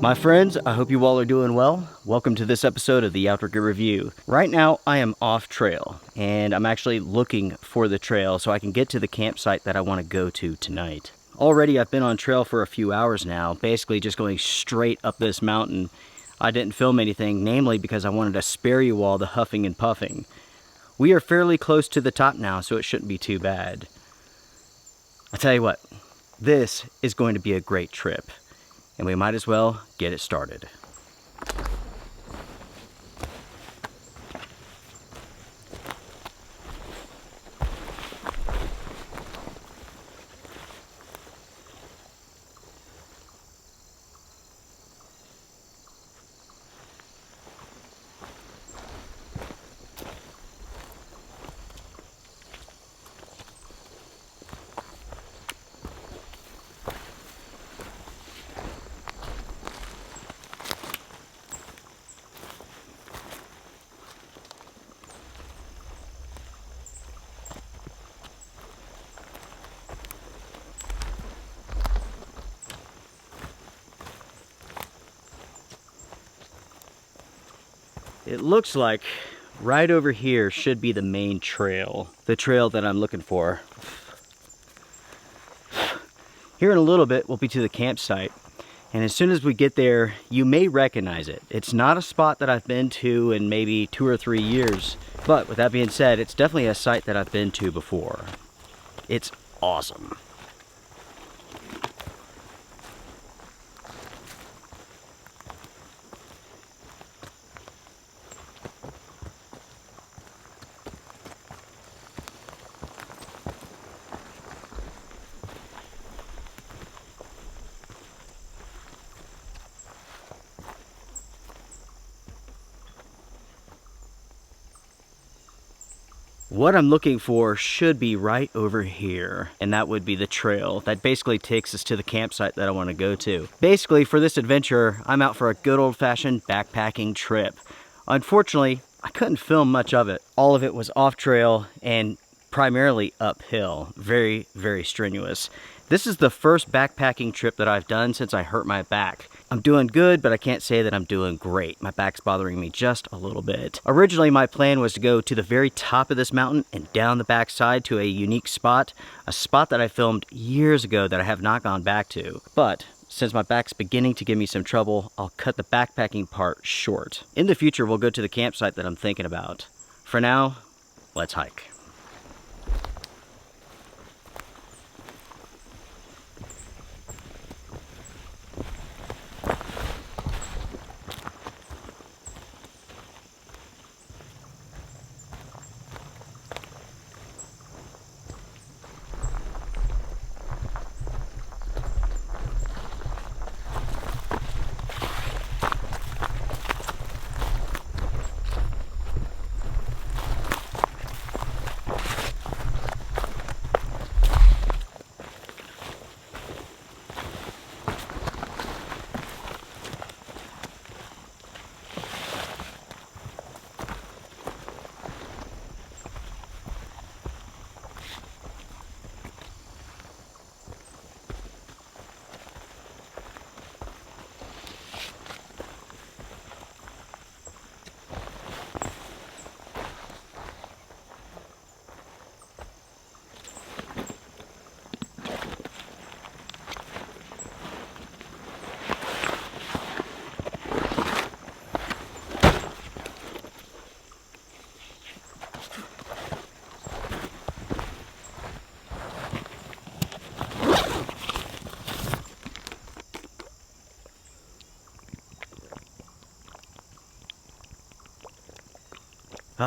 My friends, I hope you all are doing well. Welcome to this episode of the Outrigger Review. Right now, I am off trail, and I'm actually looking for the trail so I can get to the campsite that I want to go to tonight. Already, I've been on trail for a few hours now, basically just going straight up this mountain. I didn't film anything, namely because I wanted to spare you all the huffing and puffing. We are fairly close to the top now, so it shouldn't be too bad. I tell you what, this is going to be a great trip, and we might as well get it started. It looks like right over here should be the main trail, the trail that I'm looking for. Here in a little bit, we'll be to the campsite, and as soon as we get there, you may recognize it. It's not a spot that I've been to in maybe 2 or 3 years, but with that being said, it's definitely a site that I've been to before. It's awesome. What I'm looking for should be right over here, and that would be the trail that basically takes us to the campsite that I want to go to. Basically, for this adventure, I'm out for a good old-fashioned backpacking trip. Unfortunately, I couldn't film much of it. All of it was off-trail and primarily uphill. Very, very strenuous. This is the first backpacking trip that I've done since I hurt my back. I'm doing good, but I can't say that I'm doing great. My back's bothering me just a little bit. Originally, my plan was to go to the very top of this mountain and down the backside to a unique spot, a spot that I filmed years ago that I have not gone back to. But since my back's beginning to give me some trouble, I'll cut the backpacking part short. In the future, we'll go to the campsite that I'm thinking about. For now, let's hike.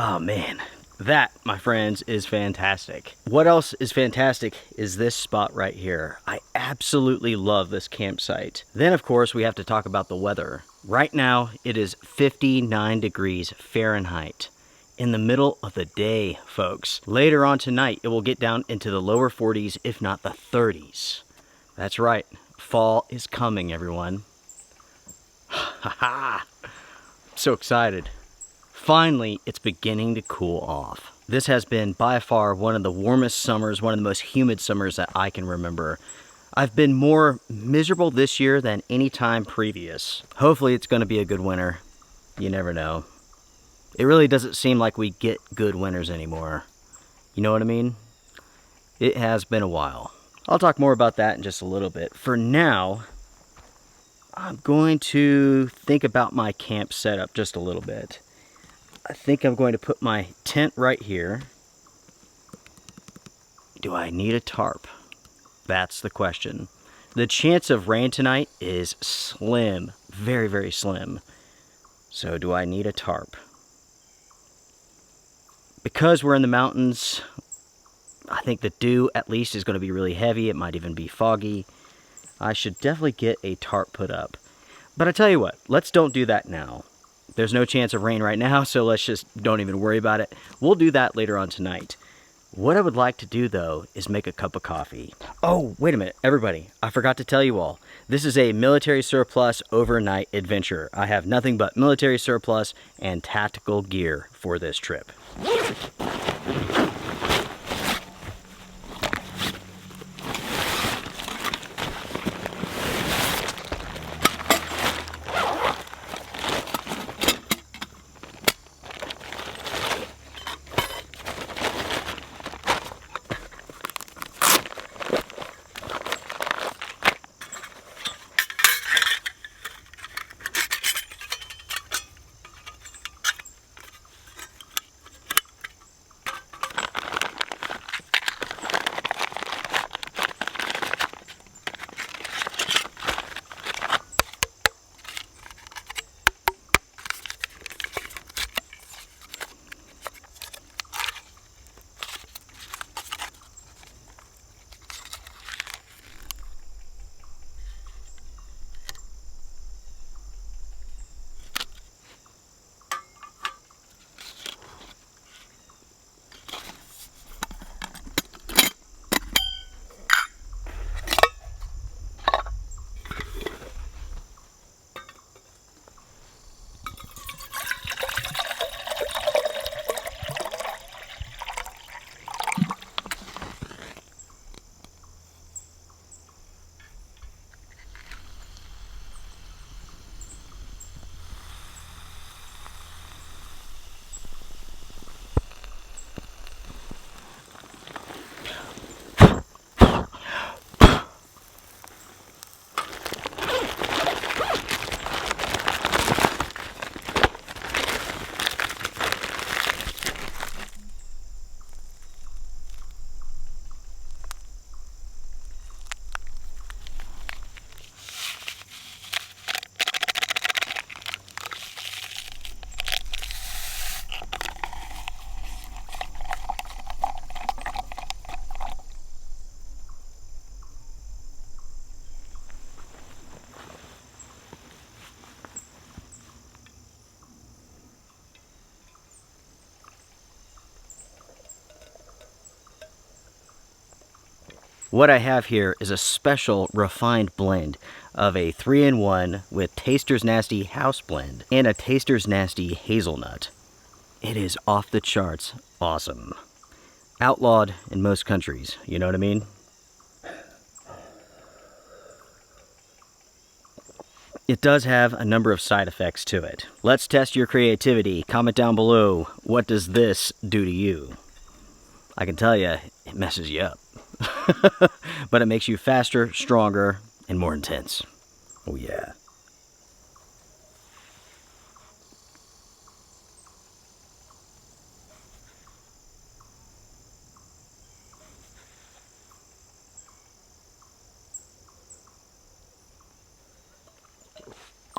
Oh man, that, my friends, is fantastic. What else is fantastic is this spot right here. I absolutely love this campsite. Then of course we have to talk about the weather. Right now it is 59 degrees Fahrenheit. In the middle of the day, folks. Later on tonight, it will get down into the lower 40s, if not the 30s. That's right, fall is coming, everyone. Ha ha! So excited. Finally, it's beginning to cool off. This has been by far one of the warmest summers, one of the most humid summers that I can remember. I've been more miserable this year than any time previous. Hopefully it's going to be a good winter. You never know. It really doesn't seem like we get good winters anymore. You know what I mean? It has been a while. I'll talk more about that in just a little bit. For now, I'm going to think about my camp setup just a little bit. I think I'm going to put my tent right here. Do I need a tarp? That's the question. The chance of rain tonight is slim, very, very slim. So do I need a tarp? Because we're in the mountains, I think the dew at least is going to be really heavy. It might even be foggy. I should definitely get a tarp put up. But I tell you what, let's don't do that now. There's no chance of rain right now, so let's just don't even worry about it. We'll do that later on tonight. What I would like to do, though, is make a cup of coffee. Oh, wait a minute, everybody. I forgot to tell you all. This is a military surplus overnight adventure. I have nothing but military surplus and tactical gear for this trip. What I have here is a special refined blend of a 3-in-1 with Taster's Nasty House Blend and a Taster's Nasty Hazelnut. It is off the charts awesome. Outlawed in most countries, you know what I mean? It does have a number of side effects to it. Let's test your creativity. Comment down below, what does this do to you? I can tell you, it messes you up. But it makes you faster, stronger, and more intense. Oh yeah.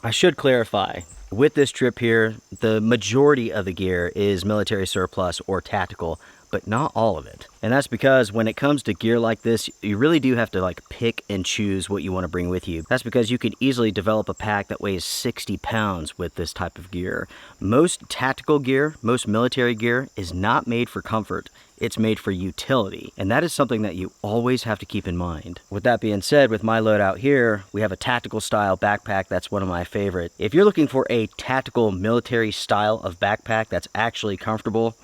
I should clarify, With this trip here, the majority of the gear is military surplus or tactical, but not all of it. And that's because when it comes to gear like this, you really do have to like pick and choose what you want to bring with you. That's because you can easily develop a pack that weighs 60 pounds with this type of gear. Most tactical gear, most military gear is not made for comfort. It's made for utility, and that is something that you always have to keep in mind. With that being said, with my load out here, we have a tactical style backpack that's one of my favorite. If you're looking for a tactical military style of backpack that's actually comfortable,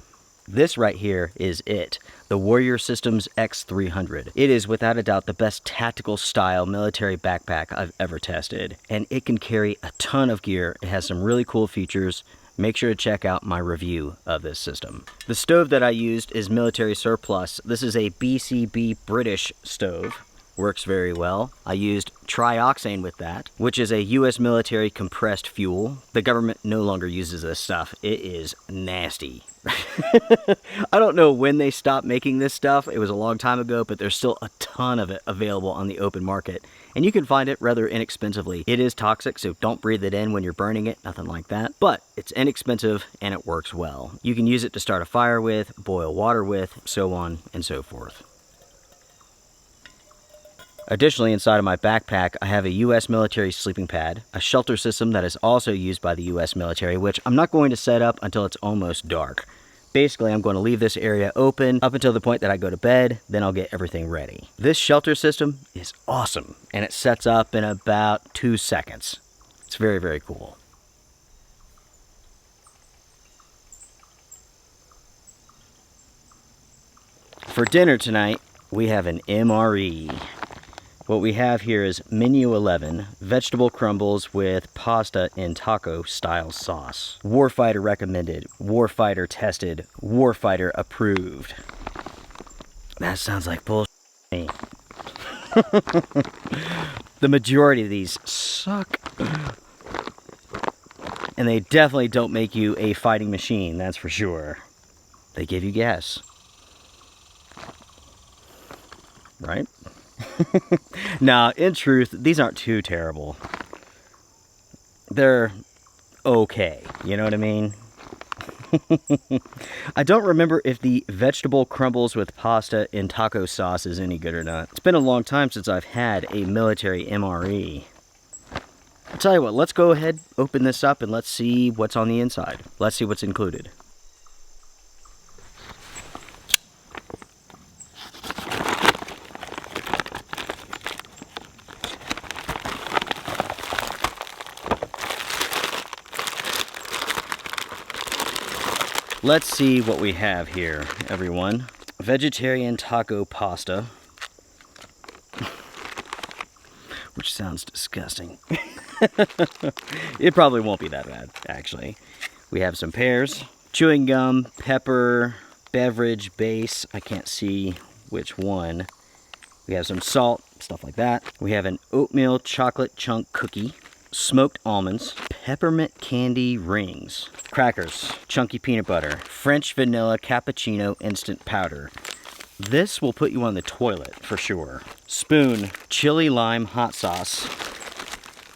this right here is it. The Warrior Systems X300. It is without a doubt the best tactical style military backpack I've ever tested, and it can carry a ton of gear. It has some really cool features. Make sure to check out my review of this system. The stove that I used is military surplus. This is a BCB British stove. Works very well. I used trioxane with that, which is a US military compressed fuel. The government no longer uses this stuff. It is nasty. I don't know when they stopped making this stuff. It was a long time ago, but there's still a ton of it available on the open market. And you can find it rather inexpensively. It is toxic, so don't breathe it in when you're burning it, nothing like that. But it's inexpensive and it works well. You can use it to start a fire with, boil water with, so on and so forth. Additionally, inside of my backpack, I have a US military sleeping pad, a shelter system that is also used by the US military, which I'm not going to set up until it's almost dark. Basically, I'm going to leave this area open up until the point that I go to bed, then I'll get everything ready. This shelter system is awesome, and it sets up in about 2 seconds. It's very, very cool. For dinner tonight, we have an MRE. What we have here is menu 11, vegetable crumbles with pasta and taco style sauce. Warfighter recommended, warfighter tested, warfighter approved. That sounds like bullshit to me. The majority of these suck. And they definitely don't make you a fighting machine, that's for sure. They give you gas. Right? Now, in truth, these aren't too terrible. They're okay, you know what I mean? I don't remember if the vegetable crumbles with pasta and taco sauce is any good or not. It's been a long time since I've had a military MRE. I'll tell you what, let's go ahead, open this up, and let's see what's on the inside. Let's see what's included. Let's see what we have here, everyone. Vegetarian taco pasta. Which sounds disgusting. It probably won't be that bad, actually. We have some pears, chewing gum, pepper, beverage base. I can't see which one. We have some salt, stuff like that. We have an oatmeal chocolate chunk cookie, smoked almonds, peppermint candy rings, crackers, chunky peanut butter, French vanilla cappuccino instant powder. This will put you on the toilet for sure. Spoon, chili lime hot sauce,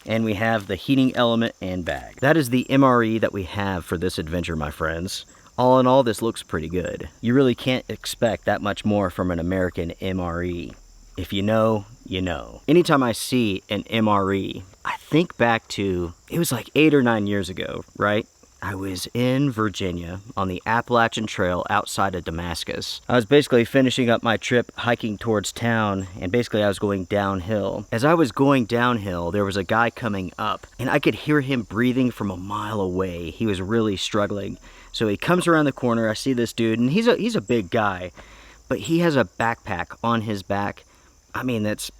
and we have the heating element and bag. That is the MRE that we have for this adventure, my friends. All in all, this looks pretty good. You really can't expect that much more from an American MRE. If you know, you know. Anytime I see an MRE, I think back to, it was like 8 or 9 years ago, right? I was in Virginia on the Appalachian Trail outside of Damascus. I was basically finishing up my trip hiking towards town, and basically I was going downhill. As I was going downhill, there was a guy coming up, and I could hear him breathing from a mile away. He was really struggling. So he comes around the corner, I see this dude, and he's a big guy, but he has a backpack on his back. I mean, it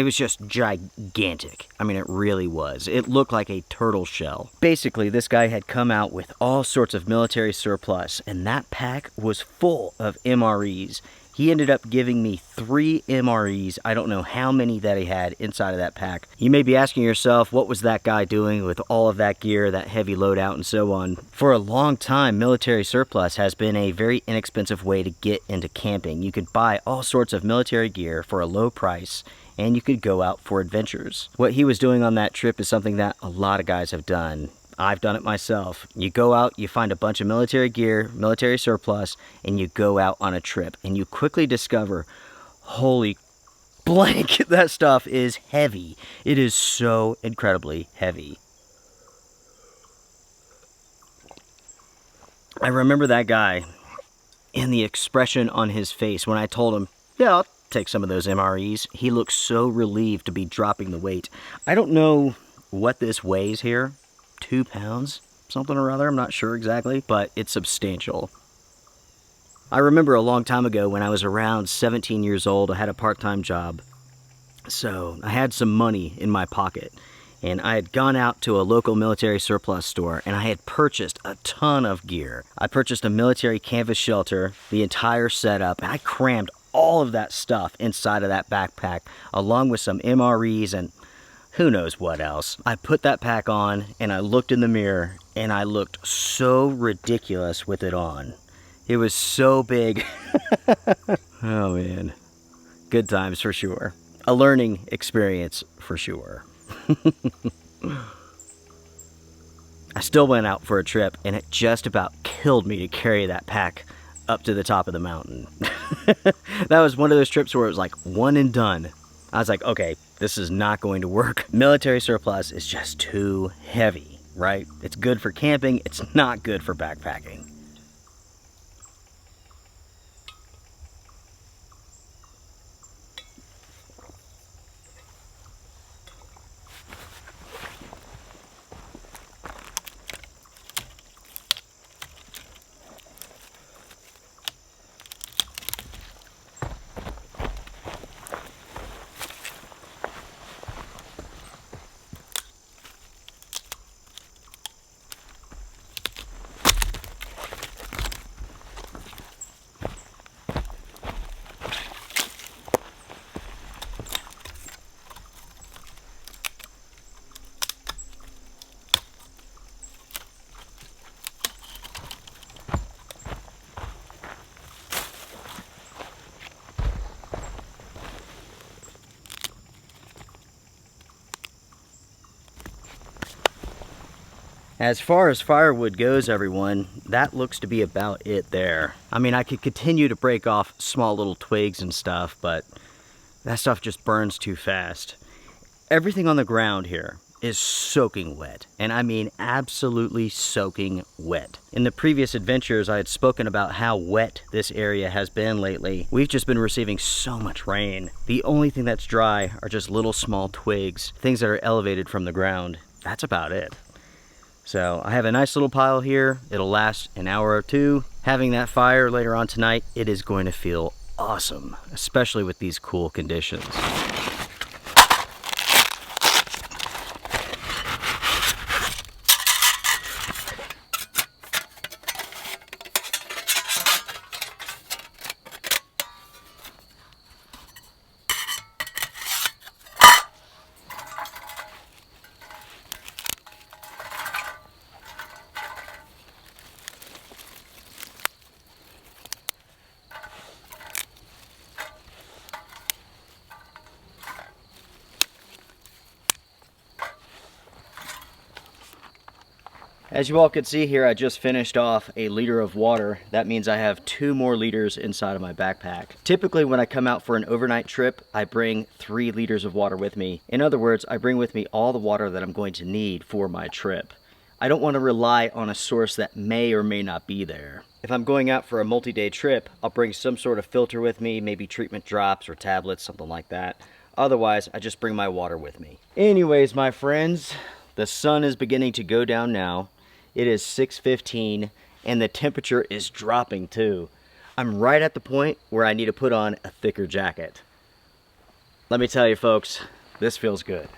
was just gigantic. I mean, it really was. It looked like a turtle shell. Basically, this guy had come out with all sorts of military surplus, and that pack was full of MREs. He ended up giving me 3 MREs. I don't know how many that he had inside of that pack. You may be asking yourself, what was that guy doing with all of that gear, that heavy loadout, and so on? For a long time, military surplus has been a very inexpensive way to get into camping. You could buy all sorts of military gear for a low price, and you could go out for adventures. What he was doing on that trip is something that a lot of guys have done. I've done it myself. You go out, you find a bunch of military gear, military surplus, and you go out on a trip. And you quickly discover, holy blank, that stuff is heavy. It is so incredibly heavy. I remember that guy and the expression on his face when I told him, yeah, I'll take some of those MREs. He looked so relieved to be dropping the weight. I don't know what this weighs here. 2 pounds, something or other. I'm not sure exactly, but it's substantial. I remember a long time ago when I was around 17 years old, I had a part-time job. So I had some money in my pocket, and I had gone out to a local military surplus store, and I had purchased a ton of gear. I purchased a military canvas shelter, the entire setup, and I crammed all of that stuff inside of that backpack, along with some MREs and who knows what else. I put that pack on, and I looked in the mirror, and I looked so ridiculous with it on. It was so big. Oh man, good times for sure. A learning experience for sure. I still went out for a trip, and it just about killed me to carry that pack up to the top of the mountain. That was one of those trips where it was like one and done. I was like, okay, this is not going to work. Military surplus is just too heavy, right? It's good for camping, it's not good for backpacking. As far as firewood goes, everyone, that looks to be about it there. I mean, I could continue to break off small little twigs and stuff, but that stuff just burns too fast. Everything on the ground here is soaking wet, and I mean absolutely soaking wet. In the previous adventures, I had spoken about how wet this area has been lately. We've just been receiving so much rain. The only thing that's dry are just little small twigs, things that are elevated from the ground. That's about it. So I have a nice little pile here. It'll last an hour or two. Having that fire later on tonight, it is going to feel awesome, especially with these cool conditions. As you all can see here, I just finished off a liter of water. That means I have 2 more liters inside of my backpack. Typically when I come out for an overnight trip, I bring 3 liters of water with me. In other words, I bring with me all the water that I'm going to need for my trip. I don't want to rely on a source that may or may not be there. If I'm going out for a multi-day trip, I'll bring some sort of filter with me, maybe treatment drops or tablets, something like that. Otherwise, I just bring my water with me. Anyways, my friends, the sun is beginning to go down now. It is 6:15 and the temperature is dropping too. I'm right at the point where I need to put on a thicker jacket. Let me tell you folks, this feels good.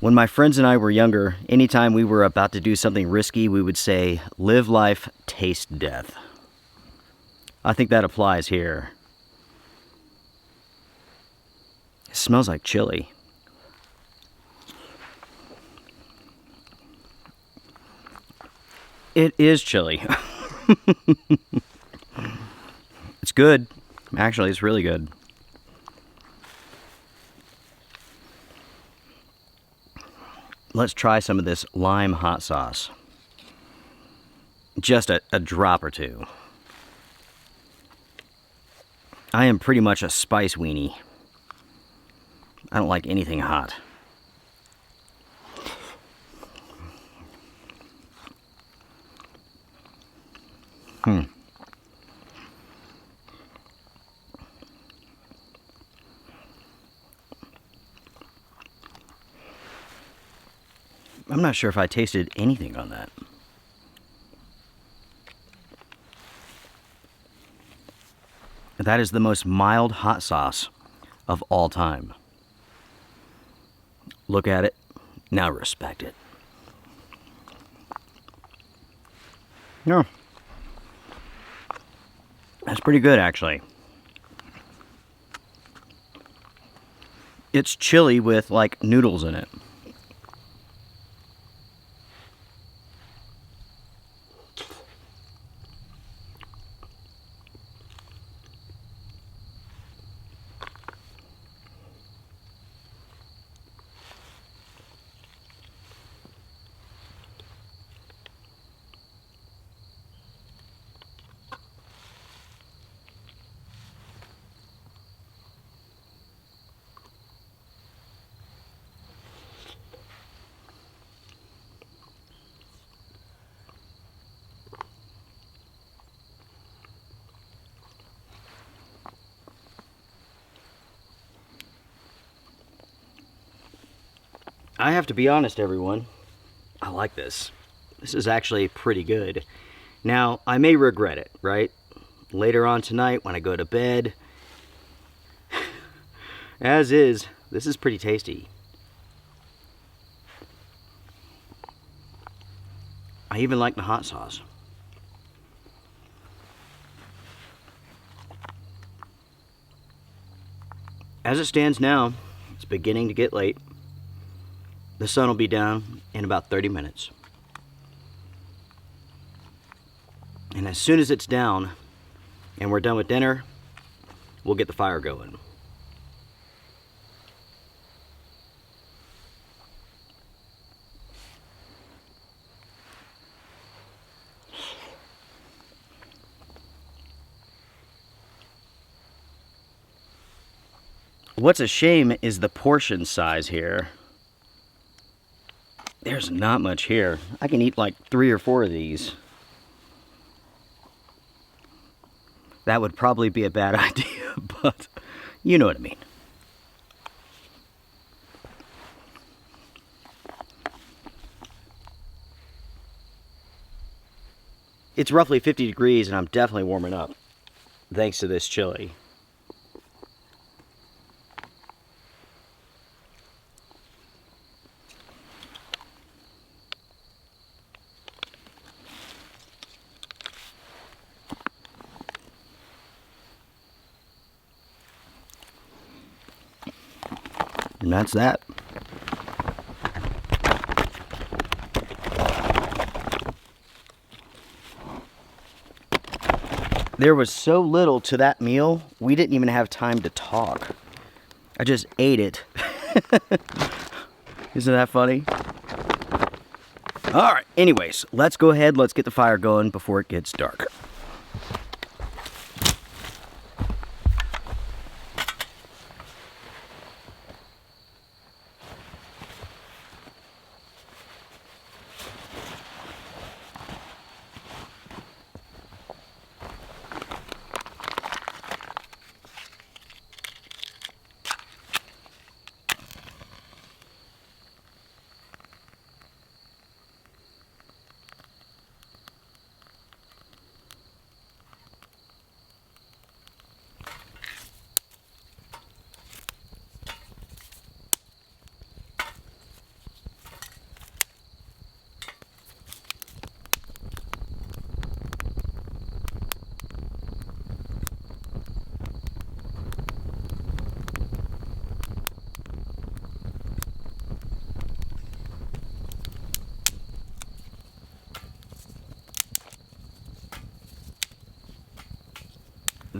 When my friends and I were younger, anytime we were about to do something risky, we would say, live life, taste death. I think that applies here. It smells like chili. It is chili. It's good. Actually, it's really good. Let's try some of this lime hot sauce. Just a drop or two. I am pretty much a spice weenie. I don't like anything hot. I'm not sure if I tasted anything on that. That is the most mild hot sauce of all time. Look at it, now respect it. No. That's pretty good, actually. It's chili with, like, noodles in it. I have to be honest, everyone. I like this. This is actually pretty good. Now, I may regret it, right? Later on tonight when I go to bed. As is, this is pretty tasty. I even like the hot sauce. As it stands now, it's beginning to get late. The sun will be down in about 30 minutes. And as soon as it's down and we're done with dinner, we'll get the fire going. What's a shame is the portion size here. There's not much here. I can eat like 3 or 4 of these. That would probably be a bad idea, but you know what I mean. It's roughly 50 degrees and I'm definitely warming up, thanks to this chili. And that's that. There was so little to that meal, we didn't even have time to talk. I just ate it. Isn't that funny? All right, anyways, let's go ahead, let's get the fire going before it gets dark.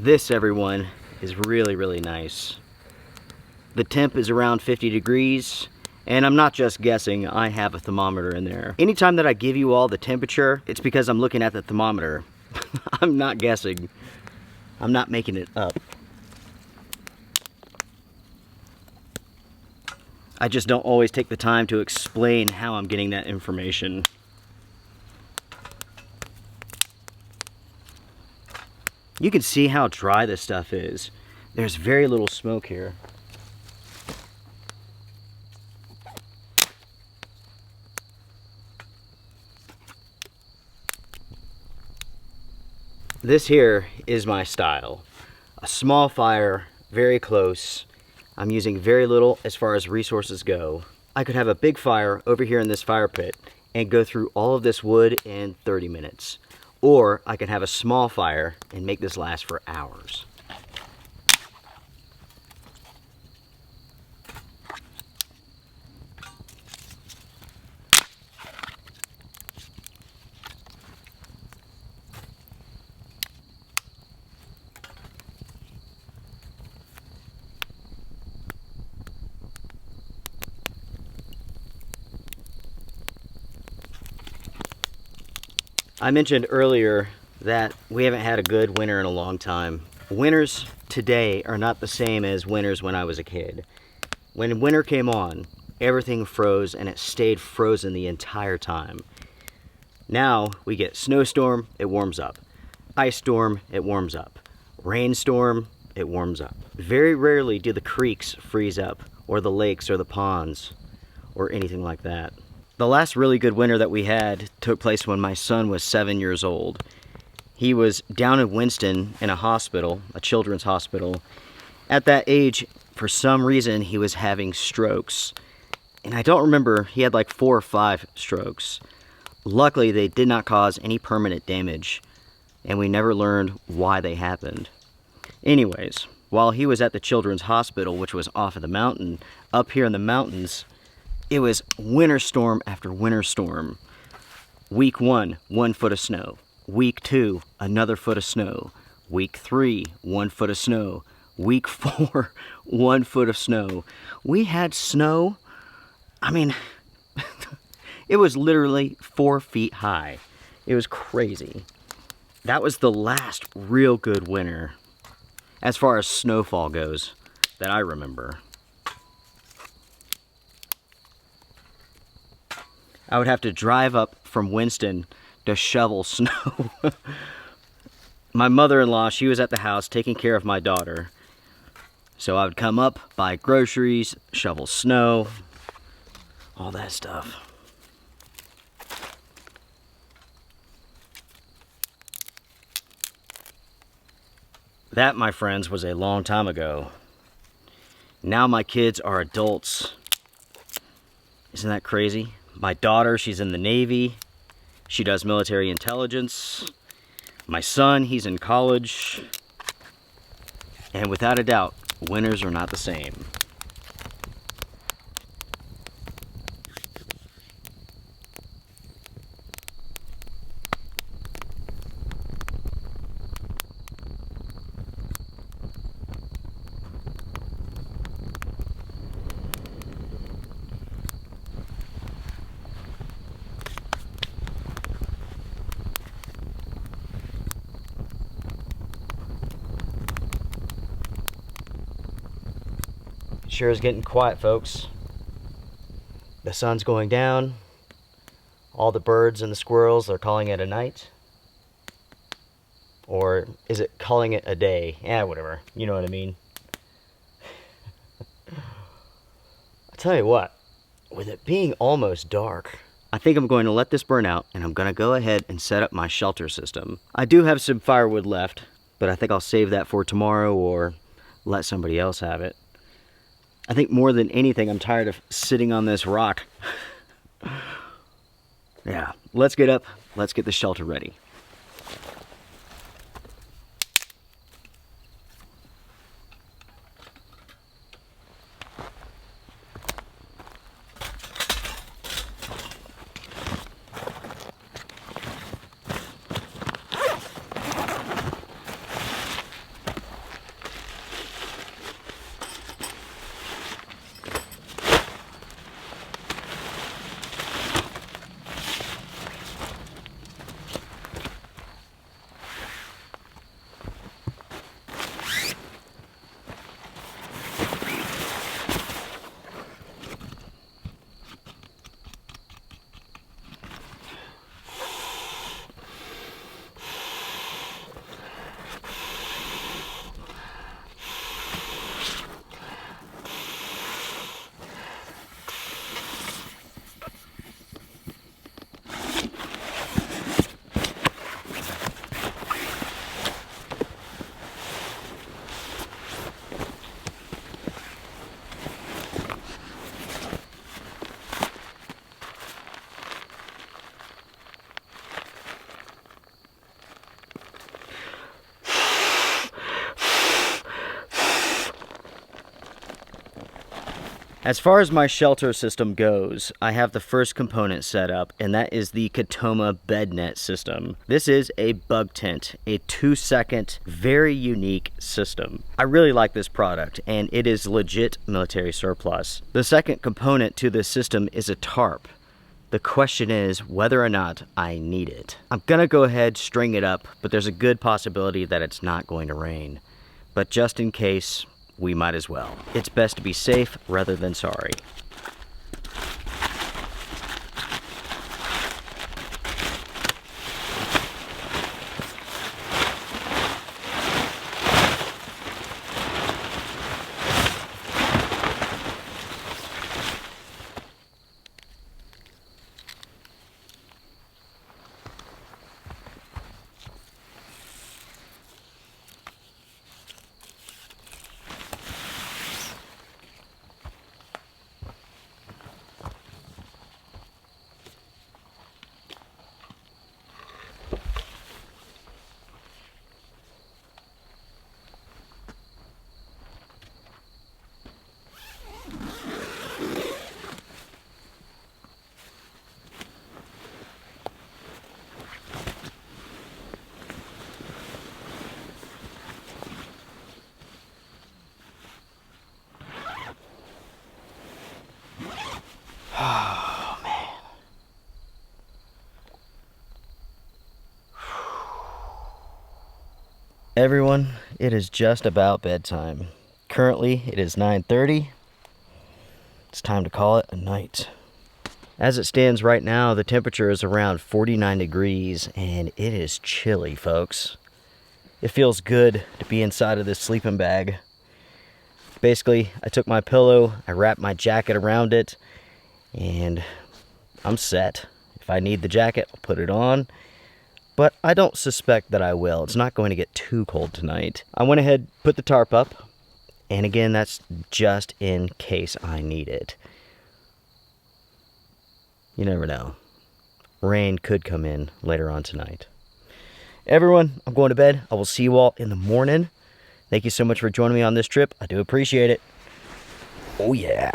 This, everyone, is really, really nice. The temp is around 50 degrees, and I'm not just guessing, I have a thermometer in there. Anytime that I give you all the temperature, it's because I'm looking at the thermometer. I'm not guessing. I'm not making it up. I just don't always take the time to explain how I'm getting that information. You can see how dry this stuff is. There's very little smoke here. This here is my style. A small fire, very close. I'm using very little as far as resources go. I could have a big fire over here in this fire pit and go through all of this wood in 30 minutes. Or I can have a small fire and make this last for hours. I mentioned earlier that we haven't had a good winter in a long time. Winters today are not the same as winters when I was a kid. When winter came on, everything froze and it stayed frozen the entire time. Now we get snowstorm, it warms up. Ice storm, it warms up. Rainstorm, it warms up. Very rarely do the creeks freeze up, or the lakes or the ponds, or anything like that. The last really good winter that we had took place when my son was 7 years old. He was down in Winston in a hospital, a children's hospital. At that age, for some reason, he was having strokes. And I don't remember, he had like 4 or 5 strokes. Luckily, they did not cause any permanent damage, and we never learned why they happened. Anyways, while he was at the children's hospital, which was off of the mountain, up here in the mountains, it was winter storm after winter storm. Week 1, 1 foot of snow. Week 2, another foot of snow. Week 3, 1 foot of snow. Week 4, 1 foot of snow. We had snow, I mean, it was literally 4 feet high. It was crazy. That was the last real good winter, as far as snowfall goes, that I remember. I would have to drive up from Winston to shovel snow. My mother-in-law, she was at the house taking care of my daughter. So I would come up, buy groceries, shovel snow, all that stuff. That, my friends, was a long time ago. Now my kids are adults. Isn't that crazy? My daughter, she's in the Navy. She does military intelligence. My son, he's in college. And without a doubt, winters are not the same. Sure is getting quiet, folks. The sun's going down. All the birds and the squirrels are calling it a night. Or is it calling it a day? Yeah, whatever. You know what I mean. I tell you what, with it being almost dark, I think I'm going to let this burn out and I'm going to go ahead and set up my shelter system. I do have some firewood left, but I think I'll save that for tomorrow or let somebody else have it. I think more than anything, I'm tired of sitting on this rock. Yeah, let's get up. Let's get the shelter ready. As far as my shelter system goes, I have the first component set up, and that is the Katoma bed net system. This is a bug tent, a 2-second, very unique system. I really like this product, and it is legit military surplus. The second component to this system is a tarp. The question is whether or not I need it. I'm gonna go ahead, string it up, but there's a good possibility that it's not going to rain. But just in case, we might as well. It's best to be safe rather than sorry. Oh, man. Everyone, it is just about bedtime. Currently, it is 9:30. It's time to call it a night. As it stands right now, the temperature is around 49 degrees, and it is chilly, folks. It feels good to be inside of this sleeping bag. Basically, I took my pillow, I wrapped my jacket around it, and I'm set. If I need the jacket, I'll put it on. But I don't suspect that I will. It's not going to get too cold tonight. I went ahead, put the tarp up, and again, that's just in case I need it. You never know. Rain could come in later on tonight. Everyone, I'm going to bed. I will see you all in the morning. Thank you so much for joining me on this trip. I do appreciate it. Oh yeah.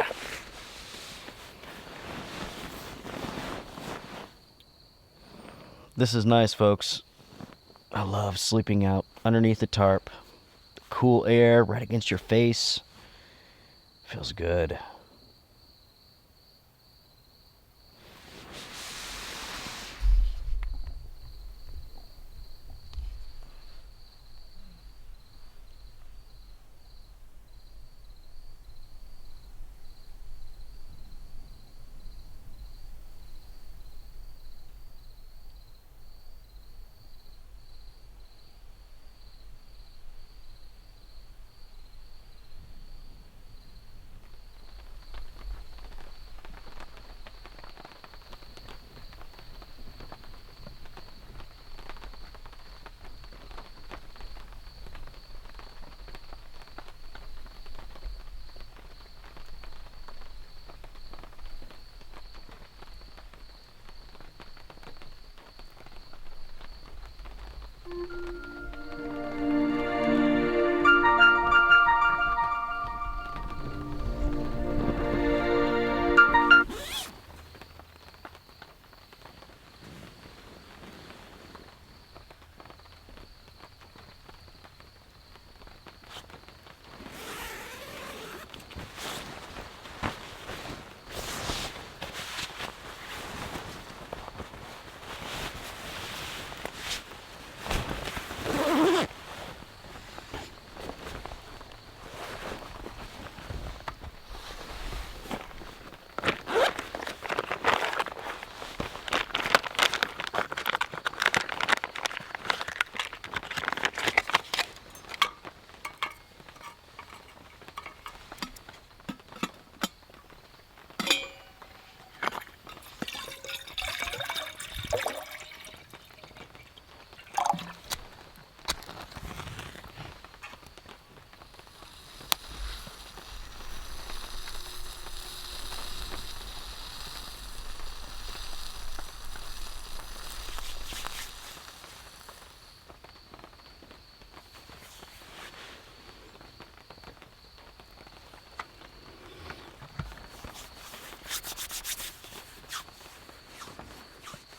This is nice, folks. I love sleeping out underneath the tarp. The cool air right against your face. Feels good.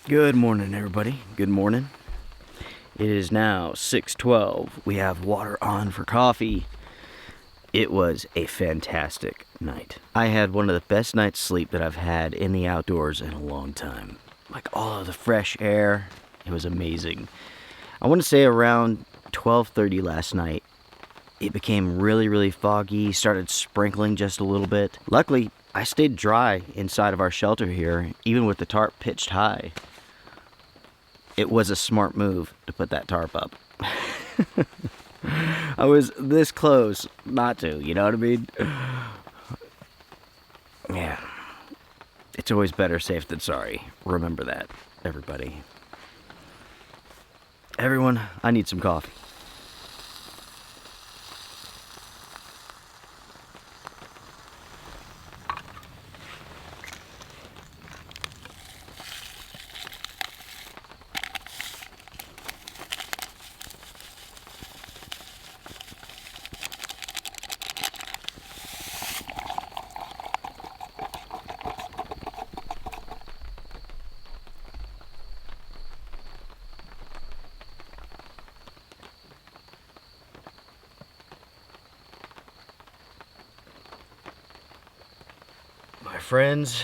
Good morning, everybody. Good morning. It is now 6:12. We have water on for coffee. It was a fantastic night. I had one of the best night's sleep that I've had in the outdoors in a long time. Like all of the fresh air, it was amazing. I want to say around 12:30 last night, it became really foggy, started sprinkling just a little bit. Luckily, I stayed dry inside of our shelter here, even with the tarp pitched high. It was a smart move to put that tarp up. I was this close not to, you know what I mean? Yeah. It's always better safe than sorry. Remember that, everybody. Everyone, I need some coffee. My friends,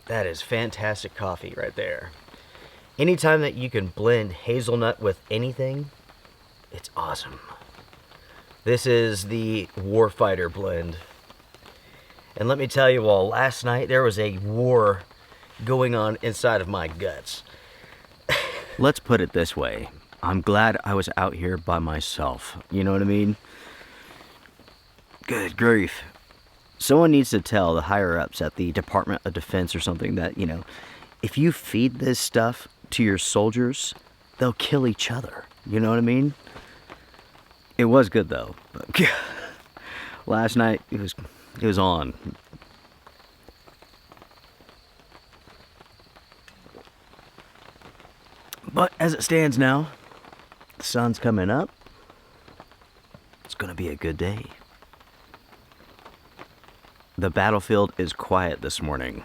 that is fantastic coffee right there. Anytime that you can blend hazelnut with anything, it's awesome. This is the Warfighter blend. And let me tell you all, last night there was a war going on inside of my guts. Let's put it this way. I'm glad I was out here by myself. You know what I mean? Good grief. Someone needs to tell the higher-ups at the Department of Defense or something that, you know, if you feed this stuff to your soldiers, they'll kill each other. You know what I mean? It was good, though. But last night, it was on. But as it stands now, the sun's coming up. It's going to be a good day. The battlefield is quiet this morning.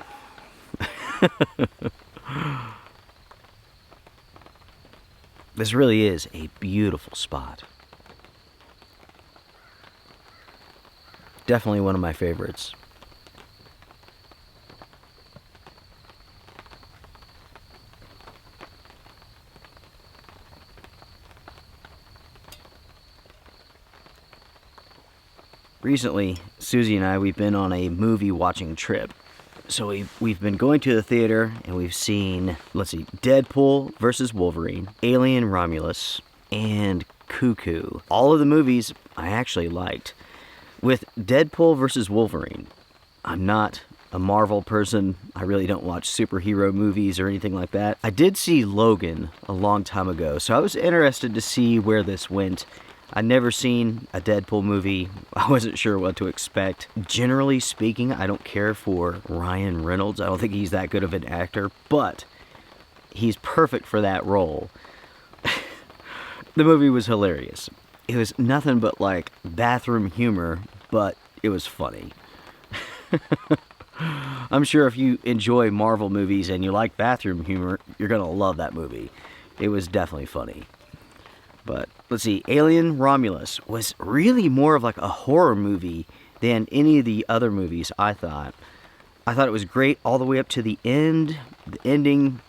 This really is a beautiful spot. Definitely one of my favorites. Recently, Susie and I, we've been on a movie watching trip. So we've been going to the theater and we've seen, let's see, Deadpool versus Wolverine, Alien Romulus, and Cuckoo. All of the movies I actually liked. With Deadpool versus Wolverine, I'm not a Marvel person. I really don't watch superhero movies or anything like that. I did see Logan a long time ago, so I was interested to see where this went. I'd never seen a Deadpool movie. I wasn't sure what to expect. Generally speaking, I don't care for Ryan Reynolds. I don't think he's that good of an actor, but he's perfect for that role. The movie was hilarious. It was nothing but like bathroom humor, but it was funny. I'm sure if you enjoy Marvel movies and you like bathroom humor, you're gonna love that movie. It was definitely funny. But let's see, Alien Romulus was really more of like a horror movie than any of the other movies, I thought. I thought it was great all the way up to the end. The ending,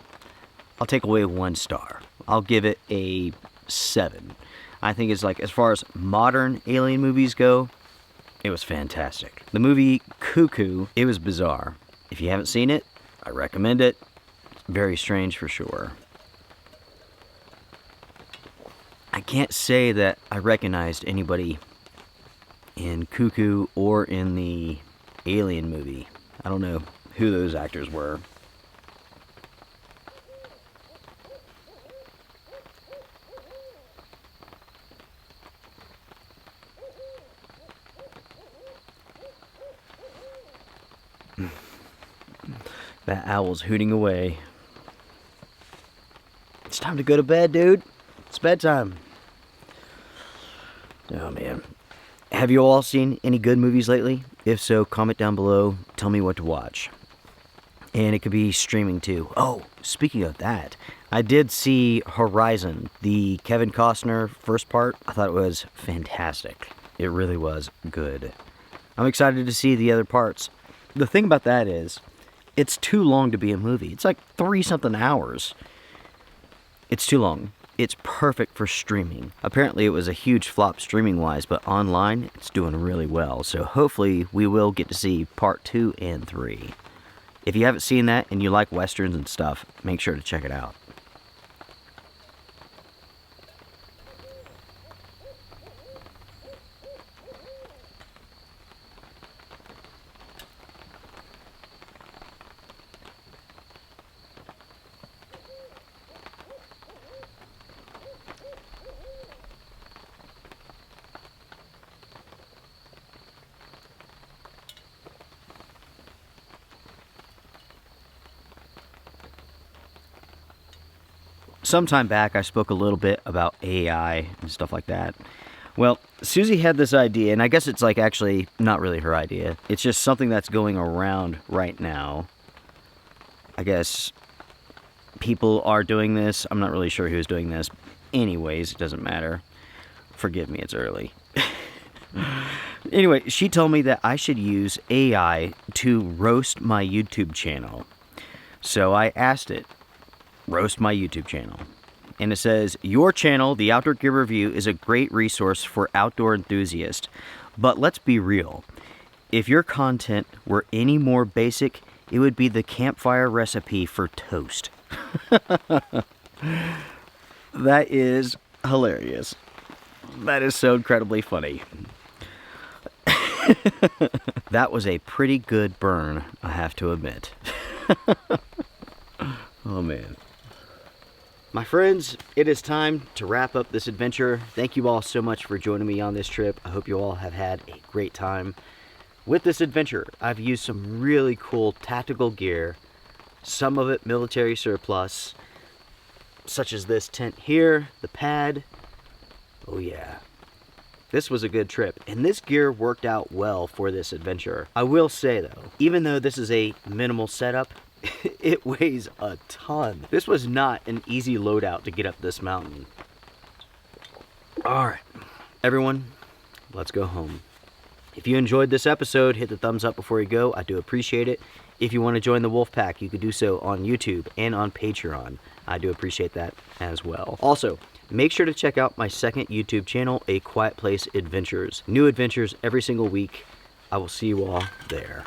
I'll take away 1 star. I'll give it a 7. I think it's like, as far as modern Alien movies go, it was fantastic. The movie Cuckoo, it was bizarre. If you haven't seen it, I recommend it. It's very strange for sure. I can't say that I recognized anybody in Cuckoo or in the Alien movie. I don't know who those actors were. That owl's hooting away. It's time to go to bed, dude. It's bedtime. Oh, man. Have you all seen any good movies lately? If so, comment down below. Tell me what to watch. And it could be streaming too. Oh, speaking of that, I did see Horizon, the Kevin Costner first part. I thought it was fantastic. It really was good. I'm excited to see the other parts. The thing about that is, it's too long to be a movie. It's like 3-something hours. It's too long. It's perfect for streaming. Apparently it was a huge flop streaming-wise, but online, it's doing really well. So hopefully we will get to see part 2 and 3. If you haven't seen that and you like westerns and stuff, make sure to check it out. Sometime back, I spoke a little bit about AI and stuff like that. Well, Susie had this idea, and I guess it's like actually not really her idea. It's just something that's going around right now. I guess people are doing this. I'm not really sure who's doing this. Anyways, it doesn't matter. Forgive me, it's early. Anyway, she told me that I should use AI to roast my YouTube channel. So I asked it, roast my YouTube channel. And it says, your channel, The Outdoor Gear Review, is a great resource for outdoor enthusiasts. But let's be real. If your content were any more basic, it would be the campfire recipe for toast. That is hilarious. That is so incredibly funny. That was a pretty good burn, I have to admit. Oh man. My friends, it is time to wrap up this adventure. Thank you all so much for joining me on this trip. I hope you all have had a great time. With this adventure, I've used some really cool tactical gear, some of it military surplus, such as this tent here, the pad. Oh yeah. This was a good trip, and this gear worked out well for this adventure. I will say though, even though this is a minimal setup, it weighs a ton. This was not an easy loadout to get up this mountain. Alright, everyone, let's go home. If you enjoyed this episode, hit the thumbs up before you go. I do appreciate it. If you want to join the Wolf Pack, you could do so on YouTube and on Patreon. I do appreciate that as well. Also, make sure to check out my second YouTube channel, A Quiet Place Adventures. New adventures every single week. I will see you all there.